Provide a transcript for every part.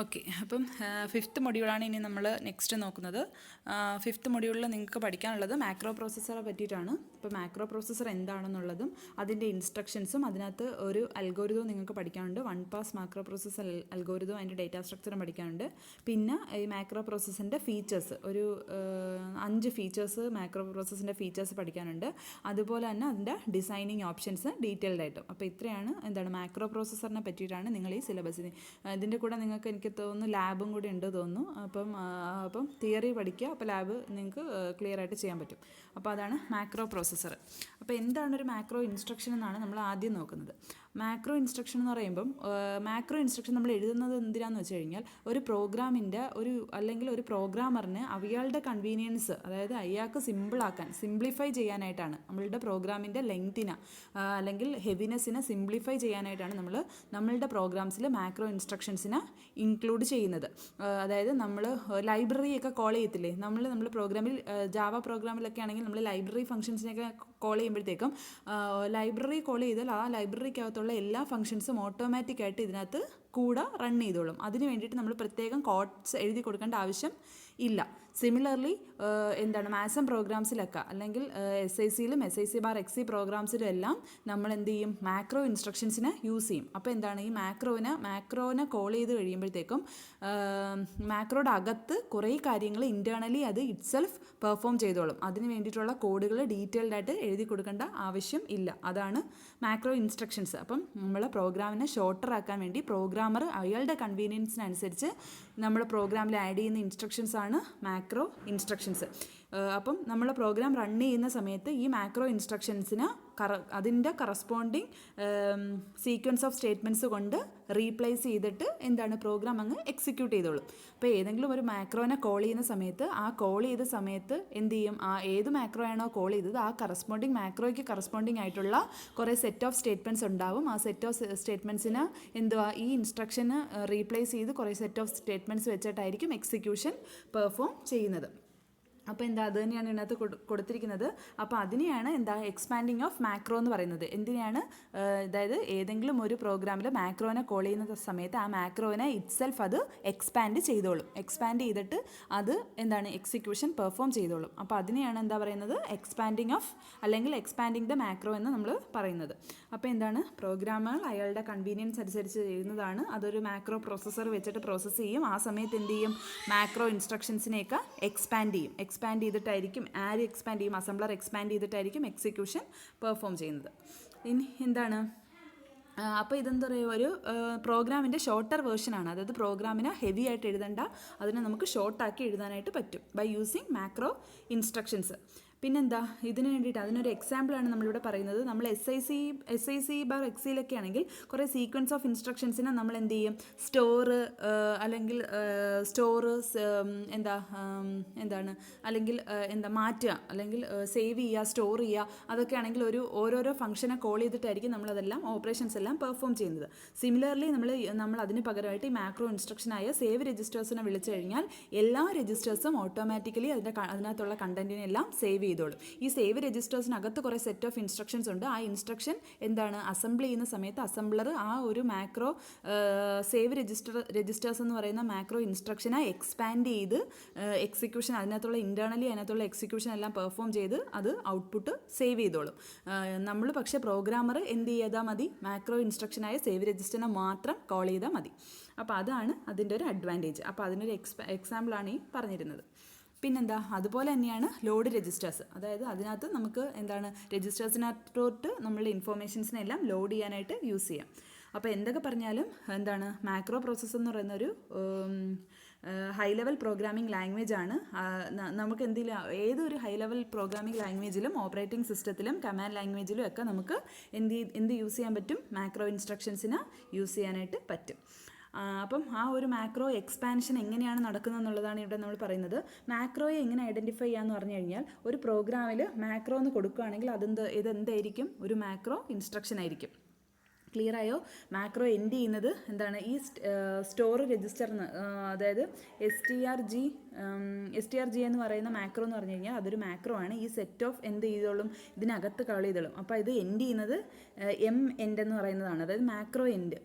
Okay, അപ്പം fifth മൊഡ്യൂളാണ് ഇനി നമ്മൾ നെക്സ്റ്റ് നോക്കുന്നത്. ഫിഫ്ത്ത് മൊഡ്യൂളിൽ നിങ്ങൾക്ക് പഠിക്കാനുള്ളത് മാക്രോ പ്രോസസ്സറെ പറ്റിയിട്ടാണ്. ഇപ്പോൾ മാക്രോ പ്രോസസ്സർ എന്താണെന്നുള്ളതും അതിൻ്റെ ഇൻസ്ട്രക്ഷൻസും അതിനകത്ത് ഒരു അൽഗോരിതവും നിങ്ങൾക്ക് പഠിക്കാനുണ്ട്. വൺ പാസ് മാക്രോ പ്രോസസ്സർ അൽഗോരിതവും അതിൻ്റെ ഡേറ്റാ സ്ട്രക്ചറും പഠിക്കാനുണ്ട്. പിന്നെ ഈ മാക്രോ പ്രോസസ്സിൻ്റെ ഫീച്ചേഴ്സ്, ഒരു 5 ഫീച്ചേഴ്സ് മാക്രോ പ്രോസസ്സിൻ്റെ ഫീച്ചേഴ്സ് പഠിക്കാനുണ്ട്. അതുപോലെ തന്നെ അതിൻ്റെ ഡിസൈനിങ് ഓപ്ഷൻസ് ഡീറ്റെയിൽഡ് ആയിട്ടും. അപ്പോൾ ഇത്രയാണ് മാക്രോ പ്രോസസ്സറിനെ പറ്റിയിട്ടാണ് നിങ്ങൾ ഈ സിലബസിന്. ഇതിൻ്റെ കൂടെ നിങ്ങൾക്ക് എനിക്ക് തോന്നുന്നു ലാബും കൂടി ഉണ്ട് തോന്നുന്നു. അപ്പം തിയറി പഠിക്കുക, അപ്പോൾ ലാബ് നിങ്ങൾക്ക് ക്ലിയർ ആയിട്ട് ചെയ്യാൻ പറ്റും. അപ്പോൾ അതാണ് മാക്രോ പ്രോസസ്സർ. അപ്പോൾ എന്താണ് ഒരു മാക്രോ ഇൻസ്ട്രക്ഷൻ എന്നാണ് നമ്മൾ ആദ്യം നോക്കുന്നത്. മാക്രോ ഇൻസ്ട്രക്ഷൻ എന്ന് പറയുമ്പം മാക്രോ ഇൻസ്ട്രക്ഷൻ നമ്മൾ എഴുതുന്നത് എന്തിനാന്ന് വെച്ച് കഴിഞ്ഞാൽ ഒരു പ്രോഗ്രാമിൻ്റെ അല്ലെങ്കിൽ ഒരു പ്രോഗ്രാമറിന് അയാളുടെ കൺവീനിയൻസ്, അതായത് അയാൾക്ക് സിംപ്ലിഫൈ ചെയ്യാനായിട്ടാണ്. നമ്മളുടെ പ്രോഗ്രാമിൻ്റെ ലെങ്തിനെ അല്ലെങ്കിൽ ഹെവിനെസ്സിനെ സിംപ്ലിഫൈ ചെയ്യാനായിട്ടാണ് നമ്മളുടെ പ്രോഗ്രാംസിൽ മാക്രോ ഇൻസ്ട്രക്ഷൻസിനെ ഇൻക്ലൂഡ് ചെയ്യുന്നത്. അതായത് നമ്മൾ ലൈബ്രറിയൊക്കെ കോൾ ചെയ്യത്തില്ലേ, നമ്മൾ പ്രോഗ്രാമിൽ ജാവ പ്രോഗ്രാമിലൊക്കെ ആണെങ്കിൽ നമ്മൾ ലൈബ്രറി ഫംഗ്ഷൻസിനെയൊക്കെ കോൾ ചെയ്യുമ്പോഴത്തേക്കും ലൈബ്രറി കോൾ ചെയ്താൽ ആ ലൈബ്രറിക്കകത്തുള്ള എല്ലാ ഫംഗ്ഷൻസും ഓട്ടോമാറ്റിക്കായിട്ട് ഇതിനകത്ത് കൂടെ റൺ ചെയ്തോളും. അതിന് വേണ്ടിയിട്ട് നമ്മൾ പ്രത്യേകം കോഡ്സ് എഴുതി കൊടുക്കേണ്ട ആവശ്യം ഇല്ല. സിമിലർലി മാസം പ്രോഗ്രാംസിലൊക്കെ അല്ലെങ്കിൽ SICയിലും SIC/XC പ്രോഗ്രാംസിലും എല്ലാം നമ്മൾ എന്ത് ചെയ്യും, മാക്രോ ഇൻസ്ട്രക്ഷൻസിനെ യൂസ് ചെയ്യും. അപ്പോൾ ഈ മാക്രോനെ കോൾ ചെയ്ത് കഴിയുമ്പോഴത്തേക്കും മാക്രോയുടെ അകത്ത് കുറേ കാര്യങ്ങൾ ഇൻറ്റേർണലി അത് ഇറ്റ്സെൽഫ് പെർഫോം ചെയ്തോളും. അതിന് വേണ്ടിയിട്ടുള്ള കോഡുകൾ ഡീറ്റെയിൽഡ് ആയിട്ട് എഴുതി കൊടുക്കേണ്ട ആവശ്യം ഇല്ല. അതാണ് മാക്രോ ഇൻസ്ട്രക്ഷൻസ്. അപ്പം നമ്മൾ പ്രോഗ്രാമിനെ ഷോർട്ടർ ആക്കാൻ വേണ്ടി പ്രോഗ്രാമർ അയാളുടെ കൺവീനിയൻസിനനുസരിച്ച് നമ്മൾ പ്രോഗ്രാമിൽ ആഡ് ചെയ്യുന്ന ഇൻസ്ട്രക്ഷൻസ് ആണ് മാക്രോ ഇൻസ്ട്രക്ഷൻസ്. അപ്പം നമ്മൾ പ്രോഗ്രാം റൺ ചെയ്യുന്ന സമയത്ത് ഈ മാക്രോ ഇൻസ്ട്രക്ഷൻസിന് അതിൻ്റെ കറസ്പോണ്ടിങ് സീക്വൻസ് ഓഫ് സ്റ്റേറ്റ്മെൻറ്റ്സ് കൊണ്ട് റീപ്ലേസ് ചെയ്തിട്ട് പ്രോഗ്രാം അങ്ങ് എക്സിക്യൂട്ട് ചെയ്തോളും. അപ്പോൾ ഏതെങ്കിലും ഒരു മാക്രോനെ കോൾ ചെയ്യുന്ന സമയത്ത് ആ കോൾ ചെയ്ത സമയത്ത് എന്ത് ചെയ്യും, ആ ഏത് മാക്രോ ആണോ കോൾ ചെയ്തത് ആ മാക്രോയ്ക്ക് കറസ്പോണ്ടിങ് ആയിട്ടുള്ള കുറേ സെറ്റ് ഓഫ് സ്റ്റേറ്റ്മെൻറ്റ്സ് ഉണ്ടാവും. ആ സെറ്റ് ഓഫ് സ്റ്റേറ്റ്മെൻറ്റ്സിന് ഈ ഇൻസ്ട്രക്ഷന് റീപ്ലേസ് ചെയ്ത് കുറേ സെറ്റ് ഓഫ് സ്റ്റേറ്റ്മെൻറ്റ്സ് വെച്ചിട്ടായിരിക്കും എക്സിക്യൂഷൻ പെർഫോം ചെയ്യുന്നത്. അപ്പോൾ അത് തന്നെയാണ് ഇതിനകത്ത് കൊടുത്തിരിക്കുന്നത്. അപ്പോൾ അതിനെയാണ് എക്സ്പാൻഡിങ് ഓഫ് മാക്രോ എന്ന് പറയുന്നത്. എന്തിനാണ്, അതായത് ഏതെങ്കിലും ഒരു പ്രോഗ്രാമിൽ മാക്രോനെ കോൾ ചെയ്യുന്ന സമയത്ത് ആ മാക്രോനെ ഇറ്റ്സെൽഫ് അത് എക്സ്പാൻഡ് ചെയ്തിട്ട് അത് എക്സിക്യൂഷൻ പെർഫോം ചെയ്തോളും. അപ്പോൾ അതിനെയാണ് പറയുന്നത് എക്സ്പാൻഡിങ് ഓഫ് അല്ലെങ്കിൽ എക്സ്പാൻഡിങ് ദ മാക്രോ എന്ന് നമ്മൾ പറയുന്നത്. അപ്പോൾ പ്രോഗ്രാമുകൾ അയാളുടെ കൺവീനിയൻസ് അനുസരിച്ച് ചെയ്യുന്നതാണ്. അതൊരു മാക്രോ പ്രോസസ്സർ വെച്ചിട്ട് പ്രോസസ്സ് ചെയ്യും. ആ സമയത്ത് എന്ത് ചെയ്യും, മാക്രോ ഇൻസ്ട്രക്ഷൻസിനെയൊക്കെ എക്സ്പാൻഡ് ചെയ്തിട്ടായിരിക്കും അസംബ്ലർ എക്സ്പാൻഡ് ചെയ്തിട്ടായിരിക്കും എക്സിക്യൂഷൻ പെർഫോം ചെയ്യുന്നത്. ഇനി അപ്പോൾ ഇതെന്താ പറയുക, ഒരു പ്രോഗ്രാമിൻ്റെ ഷോർട്ടർ വേർഷനാണ്. അതായത് പ്രോഗ്രാമിനെ ഹെവി ആയിട്ട് എഴുതണ്ട, അതിനെ നമുക്ക് ഷോർട്ടാക്കി എഴുതാനായിട്ട് പറ്റും ബൈ യൂസിങ് മാക്രോ ഇൻസ്ട്രക്ഷൻസ്. ഇതിന് വേണ്ടിയിട്ട് അതിനൊരു എക്സാമ്പിളാണ് നമ്മളിവിടെ പറയുന്നത്. നമ്മൾ SIC/XCയിലൊക്കെ ആണെങ്കിൽ കുറേ സീക്വൻസ് ഓഫ് ഇൻസ്ട്രക്ഷൻസിനെ നമ്മൾ എന്ത് ചെയ്യും, അല്ലെങ്കിൽ മാറ്റുക, അല്ലെങ്കിൽ സേവ് ചെയ്യുക, സ്റ്റോർ ചെയ്യുക, അതൊക്കെ ആണെങ്കിൽ ഓരോരോ ഫംഗ്ഷനെ കോൾ ചെയ്തിട്ടായിരിക്കും നമ്മളതെല്ലാം ഓപ്പറേഷൻസ് എല്ലാം പെർഫോം ചെയ്യുന്നത്. സിമിലർലി നമ്മൾ അതിന് പകരമായിട്ട് ഈ മാക്രോ ഇൻസ്ട്രക്ഷനായ സേവ് രജിസ്റ്റേഴ്സിനെ വിളിച്ചു കഴിഞ്ഞാൽ എല്ലാ രജിസ്റ്റേഴ്സും ഓട്ടോമാറ്റിക്കലി അതിനകത്തുള്ള കണ്ടന്റിനെല്ലാം സേവ് ചെയ്തോളും. ഈ സേവ് രജിസ്റ്റേഴ്സിനകത്ത് കുറേ സെറ്റ് ഓഫ് ഇൻസ്ട്രക്ഷൻസ് ഉണ്ട്. ആ ഇൻസ്ട്രക്ഷൻ അസംബിൾ ചെയ്യുന്ന സമയത്ത് അസംബ്ലർ ആ ഒരു മാക്രോ സേവ് രജിസ്റ്റേഴ്സ് എന്ന് പറയുന്ന മാക്രോ ഇൻസ്ട്രക്ഷനെ എക്സ്പാൻഡ് ചെയ്ത് എക്സിക്യൂഷൻ അതിനകത്തുള്ള എക്സിക്യൂഷൻ എല്ലാം പെർഫോം ചെയ്ത് അത് ഔട്ട്പുട്ട് സേവ് ചെയ്തോളും. നമ്മൾ പക്ഷേ പ്രോഗ്രാമർ എന്ത് ചെയ്താൽ മതി, മാക്രോ ഇൻസ്ട്രക്ഷനായ സേവ് രജിസ്റ്ററിനെ മാത്രം കോൾ ചെയ്താൽ മതി. അപ്പോൾ അതാണ് അതിൻ്റെ ഒരു അഡ്വാൻറ്റേജ്. അപ്പോൾ അതിനൊരു എക്സാമ്പിളാണ് ഈ പറഞ്ഞിരുന്നത്. അതുപോലെ തന്നെയാണ് ലോഡ് രജിസ്റ്റേഴ്സ്. അതായത് അതിനകത്ത് നമുക്ക് രജിസ്റ്റേഴ്സിനകത്തോട്ട് നമ്മളുടെ ഇൻഫോർമേഷൻസിനെല്ലാം ലോഡ് ചെയ്യാനായിട്ട് യൂസ് ചെയ്യാം. അപ്പോൾ എന്തൊക്കെ പറഞ്ഞാലും മാക്രോ പ്രോസസ്സർ എന്ന് പറയുന്ന ഒരു ഹൈ ലെവൽ പ്രോഗ്രാമിംഗ് ലാംഗ്വേജ് ആണ്. നമുക്ക് ഏതൊരു ഹൈ ലെവൽ പ്രോഗ്രാമിംഗ് ലാംഗ്വേജിലും ഓപ്പറേറ്റിംഗ് സിസ്റ്റത്തിലും കമാൻഡ് ലാംഗ്വേജിലും ഒക്കെ നമുക്ക് എന്ത് യൂസ് ചെയ്യാൻ പറ്റും, മാക്രോ ഇൻസ്ട്രക്ഷൻസിനെ യൂസ് ചെയ്യാനായിട്ട് പറ്റും. അപ്പം ആ ഒരു മാക്രോ എക്സ്പാൻഷൻ എങ്ങനെയാണ് നടക്കുന്നത് എന്നുള്ളതാണ് ഇവിടെ നമ്മൾ പറയുന്നത്. മാക്രോയെ എങ്ങനെ ഐഡൻറ്റിഫൈ ചെയ്യാമെന്ന് പറഞ്ഞു കഴിഞ്ഞാൽ, ഒരു പ്രോഗ്രാമിൽ മാക്രോ എന്ന് കൊടുക്കുകയാണെങ്കിൽ ഇതെന്തായിരിക്കും, ഒരു മാക്രോ ഇൻസ്ട്രക്ഷൻ ആയിരിക്കും. ക്ലിയർ ആയോ? മാക്രോ എൻഡ് ചെയ്യുന്നത് ഈ സ്റ്റോർ രജിസ്റ്ററിന്, അതായത് STRG എന്ന് പറയുന്ന മാക്രോ എന്ന് പറഞ്ഞു കഴിഞ്ഞാൽ അതൊരു മാക്രോ ആണ്. ഈ സെറ്റ് ഓഫ് എന്ത് ചെയ്തോളും, ഇതിനകത്ത് കോൾ ചെയ്തോളും. അപ്പോൾ ഇത് എൻഡ് ചെയ്യുന്നത് end എന്ന് പറയുന്നതാണ്. അതായത് മാക്രോ എൻഡ്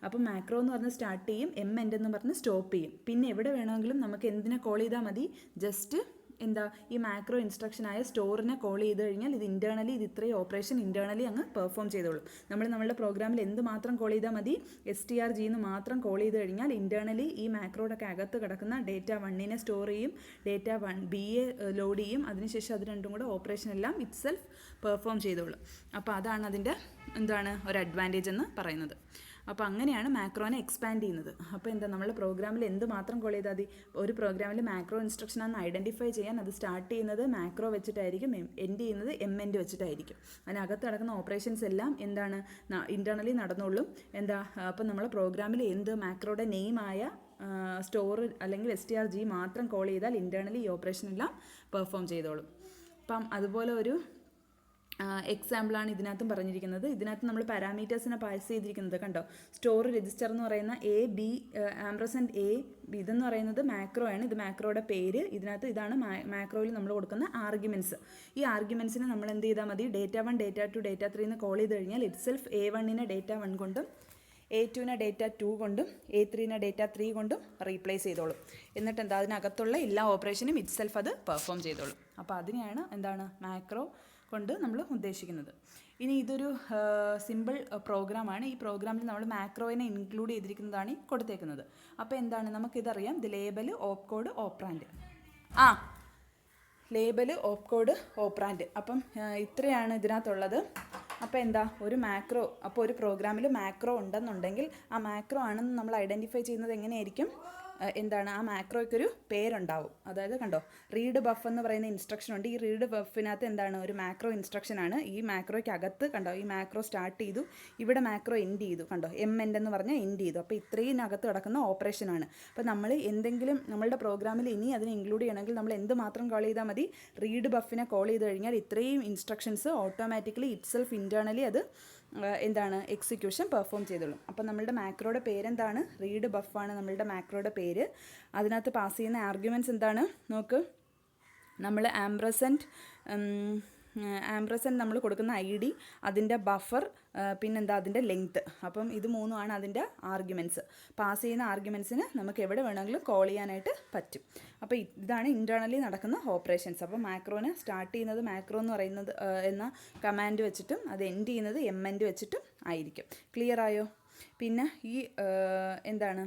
അപ്പം മാക്രോ എന്ന് പറഞ്ഞ് സ്റ്റാർട്ട് ചെയ്യും, എം എൻഡ് എന്ന് പറഞ്ഞ് സ്റ്റോപ്പ് ചെയ്യും. പിന്നെ എവിടെ വേണമെങ്കിലും നമുക്ക് എന്തിനെ കോൾ ചെയ്താൽ മതി, ജസ്റ്റ് എന്താ ഈ മാക്രോ ഇൻസ്ട്രക്ഷനായ സ്റ്റോറിനെ കോൾ ചെയ്ത് കഴിഞ്ഞാൽ ഇത് ഇൻറ്റേർണലി ഇത് ഇത്രയും ഓപ്പറേഷൻ ഇൻറ്റേർണലി അങ്ങ് പെർഫോം ചെയ്തോളും. നമ്മളുടെ പ്രോഗ്രാമിൽ എന്ത് മാത്രം കോൾ ചെയ്താൽ മതി, STRG എന്ന് മാത്രം കോൾ ചെയ്ത് കഴിഞ്ഞാൽ ഇൻറ്റേർണലി ഈ മാക്രോയുടെ ഒക്കെ അകത്ത് കിടക്കുന്ന ഡേറ്റ 1നെ സ്റ്റോർ ചെയ്യും, ഡേറ്റ 1Bയെ ലോഡ് ചെയ്യും, അതിനുശേഷം അത് രണ്ടും കൂടെ ഓപ്പറേഷൻ എല്ലാം ഇറ്റ് സെൽഫ് പെർഫോം ചെയ്തോളും. അപ്പോൾ അതാണ് അതിൻ്റെ എന്താണ് ഒരു അഡ്വാൻറ്റേജ് എന്ന് പറയുന്നത്. അപ്പോൾ അങ്ങനെയാണ് മാക്രോനെ എക്സ്പാൻഡ് ചെയ്യുന്നത്. അപ്പോൾ എന്താ നമ്മൾ പ്രോഗ്രാമിൽ എന്ത് മാത്രം കോൾ ചെയ്താൽ മതി, ഒരു പ്രോഗ്രാമിൽ മാക്രോ ഇൻസ്ട്രക്ഷൻ ആണെന്ന് ഐഡൻറ്റിഫൈ ചെയ്യാൻ അത് സ്റ്റാർട്ട് ചെയ്യുന്നത് മാക്രോ വെച്ചിട്ടായിരിക്കും, എൻഡ് ചെയ്യുന്നത് എം എൻഡ് വെച്ചിട്ടായിരിക്കും. അതിനകത്ത് നടക്കുന്ന ഓപ്പറേഷൻസ് എല്ലാം എന്താണ് ഇൻറ്റേർണലി നടന്നോളും. അപ്പോൾ നമ്മൾ പ്രോഗ്രാമിൽ എന്ത് മാക്രോയുടെ നെയിമായ സ്റ്റോർ അല്ലെങ്കിൽ STRG മാത്രം കോൾ ചെയ്താൽ ഇൻറ്റേർണലി ഈ ഓപ്പറേഷൻ എല്ലാം പെർഫോം ചെയ്തോളും. അപ്പം അതുപോലെ ഒരു എക്സാമ്പിളാണ് ഇതിനകത്തും പറഞ്ഞിരിക്കുന്നത്. ഇതിനകത്ത് നമ്മൾ പാരാമീറ്റേഴ്സിനെ പാസ് ചെയ്തിരിക്കുന്നത് കണ്ടോ, സ്റ്റോർ രജിസ്റ്റർ എന്ന് പറയുന്ന A, B, A, ഇതെന്ന് പറയുന്നത് മാക്രോ ആണ്. ഇത് മാക്രോയുടെ പേര്. ഇതിനകത്ത് ഇതാണ് മാക്രോയിൽ നമ്മൾ കൊടുക്കുന്ന ആർഗ്യുമെൻറ്റ്സ്. ഈ ആർഗ്യുമെൻറ്റ്സിനെ നമ്മൾ എന്ത് ചെയ്താൽ മതി, ഡേറ്റ 1, ഡേറ്റ 2, ഡേറ്റ 3 എന്ന് കോൾ ചെയ്ത് കഴിഞ്ഞാൽ ഇറ്റ് സെൽഫ് A1നെ ഡേറ്റ 1 കൊണ്ടും A2നെ ഡേറ്റ 2 കൊണ്ടും A3നെ ഡേറ്റ 3 കൊണ്ടും റീപ്ലേസ് ചെയ്തോളും. എന്നിട്ട് എന്താ അതിനകത്തുള്ള എല്ലാ ഓപ്പറേഷനും ഇറ്റ് സെൽഫ് അത് പെർഫോം ചെയ്തോളും. അപ്പോൾ അതിനെയാണ് എന്താണ് മാക്രോ കൊണ്ട് നമ്മൾ ഉദ്ദേശിക്കുന്നത്. ഇനി ഇതൊരു സിമ്പിൾ പ്രോഗ്രാമാണ്. ഈ പ്രോഗ്രാമിൽ നമ്മൾ മാക്രോയിനെ ഇൻക്ലൂഡ് ചെയ്തിരിക്കുന്നതാണ് ഈ കൊടുത്തേക്കുന്നത്. അപ്പോൾ എന്താണ് നമുക്കിതറിയാം, ഇത് label, opcode, operand. Label, opcode, operand. അപ്പം ഇത്രയാണ് ഇതിനകത്തുള്ളത്. അപ്പോൾ എന്താ ഒരു മാക്രോ, അപ്പോൾ ഒരു പ്രോഗ്രാമിൽ മാക്രോ ഉണ്ടെന്നുണ്ടെങ്കിൽ ആ മാക്രോ ആണെന്ന് നമ്മൾ ഐഡൻറ്റിഫൈ ചെയ്യുന്നത് എങ്ങനെയായിരിക്കും, എന്താണ് ആ മാക്രോയ്ക്കൊരു പേരുണ്ടാവും. അതായത് കണ്ടോ, റീഡ് ബഫ് എന്ന് പറയുന്ന ഇൻസ്ട്രക്ഷൻ ഉണ്ട്. ഈ റീഡ് ബഫിനകത്ത് എന്താണ് ഒരു മാക്രോ ഇൻസ്ട്രക്ഷനാണ്. ഈ മാക്രോയ്ക്ക് അകത്ത് കണ്ടോ, ഈ മാക്രോ സ്റ്റാർട്ട് ചെയ്തു, ഇവിടെ മാക്രോ എൻഡ് ചെയ്തു, കണ്ടോ എം എൻഡ് എന്ന് പറഞ്ഞാൽ എൻഡ് ചെയ്തു. അപ്പോൾ ഇത്രയും അകത്ത് കിടക്കുന്ന ഓപ്പറേഷനാണ്. അപ്പോൾ നമ്മൾ എന്തെങ്കിലും നമ്മളുടെ പ്രോഗ്രാമിൽ ഇനി അതിനെ ഇൻക്ലൂഡ് ചെയ്യണമെങ്കിൽ നമ്മൾ എന്ത് മാത്രം കോൾ ചെയ്താൽ മതി, റീഡ് ബഫിനെ കോൾ ചെയ്ത് കഴിഞ്ഞാൽ ഇത്രയും instructions automatically it self internally അത് എന്താണ് എക്സിക്യൂഷൻ പെർഫോം ചെയ്തോളും. അപ്പോൾ നമ്മളുടെ മാക്രോയുടെ പേരെന്താണ്, റീഡ് ബഫാണ് നമ്മളുടെ മാക്രോയുടെ പേര്. അതിനകത്ത് പാസ് ചെയ്യുന്ന ആർഗ്യുമെൻറ്റ്സ് എന്താണ് നോക്ക്, നമ്മൾ ആംബ്രസൻറ്റ് നമ്മൾ കൊടുക്കുന്ന ID, അതിൻ്റെ ബഫർ, പിന്നെന്താ അതിൻ്റെ ലെങ്ത്ത്. അപ്പം ഇത് മൂന്നുമാണ് അതിൻ്റെ ആർഗ്യുമെൻറ്റ്സ്. പാസ് ചെയ്യുന്ന ആർഗ്യുമെൻറ്റ്സിന് നമുക്ക് എവിടെ വേണമെങ്കിലും കോൾ ചെയ്യാനായിട്ട് പറ്റും. അപ്പോൾ ഇതാണ് ഇൻറ്റേർണലി നടക്കുന്ന ഓപ്പറേഷൻസ്. അപ്പോൾ മാക്രോനെ സ്റ്റാർട്ട് ചെയ്യുന്നത് മാക്രോ എന്ന് പറയുന്നത് എന്ന കമാൻഡ് വെച്ചിട്ടും അത് എൻഡ് ചെയ്യുന്നത് എം എൻഡ് വെച്ചിട്ടും ആയിരിക്കും. ക്ലിയർ ആയോ? പിന്നെ ഈ എന്താണ്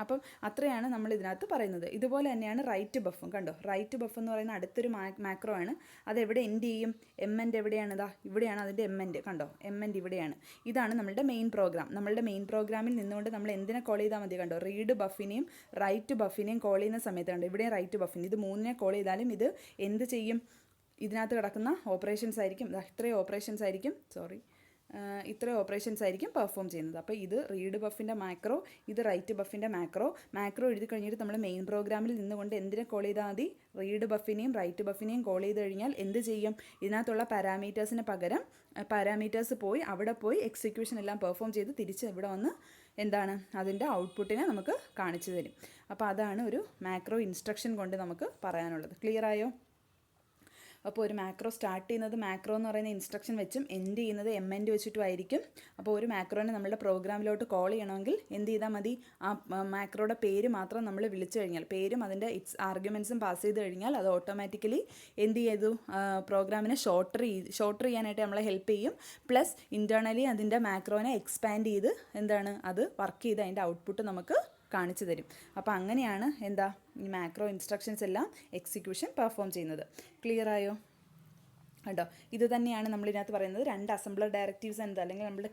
അപ്പം അത്രയാണ് നമ്മൾ ഇതിനകത്ത് പറയുന്നത്. ഇതുപോലെ തന്നെയാണ് റൈറ്റ് ബഫും. കണ്ടോ, റൈറ്റ് ബഫ് എന്ന് പറയുന്ന അടുത്തൊരു മാക്രോ ആണ്. അതെവിടെ എൻഡ് ചെയ്യും, എം എൻഡ് എവിടെയാണ്, ഇതാ ഇവിടെയാണ് അതിൻ്റെ എം എൻഡ്. കണ്ടോ, എം എൻഡ് ഇവിടെയാണ്. ഇതാണ് നമ്മളുടെ മെയിൻ പ്രോഗ്രാം. നമ്മളുടെ മെയിൻ പ്രോഗ്രാമിൽ നിന്നുകൊണ്ട് നമ്മൾ എന്തിനെ കോൾ ചെയ്താൽ മതി, കണ്ടോ റീഡ് ബഫിനെയും റൈറ്റ് ബഫിനെയും കോൾ ചെയ്യുന്ന സമയത്ത് കണ്ടോ ഇവിടെയും റൈറ്റ് ബഫിന്, ഇത് മൂന്നിനെ കോൾ ചെയ്താലും ഇത് എന്ത് ചെയ്യും, ഇതിനകത്ത് കിടക്കുന്ന ഓപ്പറേഷൻസ് ആയിരിക്കും, ഇത്രയും ഓപ്പറേഷൻസ് ആയിരിക്കും, ഇത്രയും ഓപ്പറേഷൻസ് ആയിരിക്കും പെർഫോം ചെയ്യുന്നത്. അപ്പോൾ ഇത് റീഡ് ബഫിൻ്റെ മാക്രോ, ഇത് റൈറ്റ് ബഫിൻ്റെ മാക്രോ എഴുതി കഴിഞ്ഞിട്ട് നമ്മൾ മെയിൻ പ്രോഗ്രാമിൽ നിന്നുകൊണ്ട് എന്തിനെ കോൾ ചെയ്താൽ മതി, റീഡ് ബഫിനെയും റൈറ്റ് ബഫിനെയും കോൾ ചെയ്ത് കഴിഞ്ഞാൽ എന്ത് ചെയ്യും, ഇതിനകത്തുള്ള പാരാമീറ്റേഴ്സിന് പകരം പാരാമീറ്റേഴ്സ് പോയി അവിടെ പോയി എക്സിക്യൂഷൻ എല്ലാം പെർഫോം ചെയ്ത് തിരിച്ച് ഇവിടെ വന്ന് എന്താണ് അതിൻ്റെ ഔട്ട്പുട്ടിനെ നമുക്ക് കാണിച്ചു തരും. അപ്പോൾ അതാണ് ഒരു മാക്രോ ഇൻസ്ട്രക്ഷൻ കൊണ്ട് നമുക്ക് പറയാനുള്ളത്. ക്ലിയർ ആയോ? അപ്പോൾ ഒരു മാക്രോ സ്റ്റാർട്ട് ചെയ്യുന്നത് മാക്രോ എന്ന് പറയുന്ന ഇൻസ്ട്രക്ഷൻ വെച്ചും എൻഡ് ചെയ്യുന്നത് എം എൻഡ് വെച്ചിട്ടും ആയിരിക്കും. അപ്പോൾ ഒരു മാക്രോനെ നമ്മളുടെ പ്രോഗ്രാമിലോട്ട് കോൾ ചെയ്യണമെങ്കിൽ എന്ത് ചെയ്താൽ മതി, ആ മാക്രോയുടെ പേര് മാത്രം നമ്മൾ വിളിച്ചു കഴിഞ്ഞാൽ, പേരും അതിൻ്റെ ആർഗ്യുമെൻറ്റ്സും പാസ് ചെയ്ത് കഴിഞ്ഞാൽ അത് ഓട്ടോമാറ്റിക്കലി എന്ത് ചെയ്തു, പ്രോഗ്രാമിനെ ഷോർട്ടർ ചെയ്യാനായിട്ട് നമ്മളെ ഹെൽപ്പ് ചെയ്യും. പ്ലസ് ഇൻറ്റേർണലി അതിൻ്റെ മാക്രോനെ എക്സ്പാൻഡ് ചെയ്ത് എന്താണ് അത് വർക്ക് ചെയ്ത് അതിൻ്റെ ഔട്ട്പുട്ട് നമുക്ക് കാണിച്ചു തരും. അപ്പോൾ അങ്ങനെയാണ് എന്താ ഈ മാക്രോ ഇൻസ്ട്രക്ഷൻസ് എല്ലാം എക്സിക്യൂഷൻ പെർഫോം ചെയ്യുന്നത്. ക്ലിയർ ആയോ? കേട്ടോ, ഇത് തന്നെയാണ് നമ്മളിതിനകത്ത് പറയുന്നത്. രണ്ട് അസംബ്ലർ ഡയറക്റ്റീവ്സ് എന്താ, അല്ലെങ്കിൽ നമ്മുടെ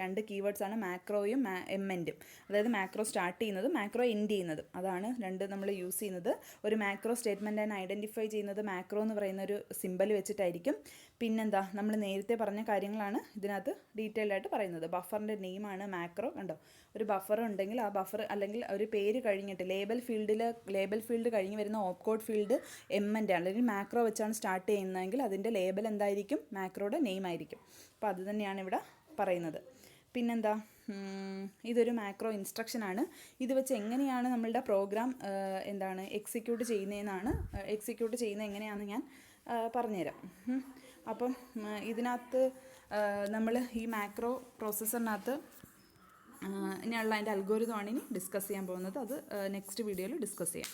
രണ്ട് കീവേഡ്സാണ് മാക്രോയും എം എൻഡും. അതായത് മാക്രോ സ്റ്റാർട്ട് ചെയ്യുന്നതും മാക്രോ എൻഡ് ചെയ്യുന്നതും, അതാണ് രണ്ട് നമ്മൾ യൂസ് ചെയ്യുന്നത്. ഒരു മാക്രോ സ്റ്റേറ്റ്മെൻറ്റിനെ ഐഡൻറ്റിഫൈ ചെയ്യുന്നത് മാക്രോ എന്ന് പറയുന്ന ഒരു സിമ്പൽ വെച്ചിട്ടായിരിക്കും. പിന്നെന്താ, നമ്മൾ നേരത്തെ പറഞ്ഞ കാര്യങ്ങളാണ് ഇതിനകത്ത് ഡീറ്റെയിൽഡ് ആയിട്ട് പറയുന്നത്. ബഫറിൻ്റെ നെയിമാണ് മാക്രോ. കണ്ടോ, ഒരു ബഫർ ഉണ്ടെങ്കിൽ ആ ബഫർ അല്ലെങ്കിൽ ഒരു പേര് കഴിഞ്ഞിട്ട് ലേബൽ ഫീൽഡ് കഴിഞ്ഞ് വരുന്ന ഓപ്കോഡ് ഫീൽഡ് എം എൻഡ് ആണ്, അല്ലെങ്കിൽ മാക്രോ വെച്ചാണ് സ്റ്റാർട്ട് ചെയ്യുന്നതെങ്കിൽ അതിൻ്റെ ലേബൽ എന്തായിരിക്കും, മാക്രോയുടെ നെയിം ആയിരിക്കും. അപ്പോൾ അത് തന്നെയാണ് ഇവിടെ പറയുന്നത്. പിന്നെന്താ, ഇതൊരു മാക്രോ ഇൻസ്ട്രക്ഷനാണ്. ഇത് വെച്ച് എങ്ങനെയാണ് നമ്മളുടെ പ്രോഗ്രാം എന്താണ് എക്സിക്യൂട്ട് ചെയ്യുന്നത് എങ്ങനെയാണെന്ന് ഞാൻ പറഞ്ഞുതരാം. അപ്പം ഇതിനകത്ത് നമ്മൾ ഈ മാക്രോ പ്രോസസ്സറിനകത്ത് ഇനിയുള്ള അതിൻ്റെ അൽഗോരിതമാണ് ഇനി ഡിസ്കസ് ചെയ്യാൻ പോകുന്നത്. അത് നെക്സ്റ്റ് വീഡിയോയിൽ ഡിസ്കസ് ചെയ്യാം.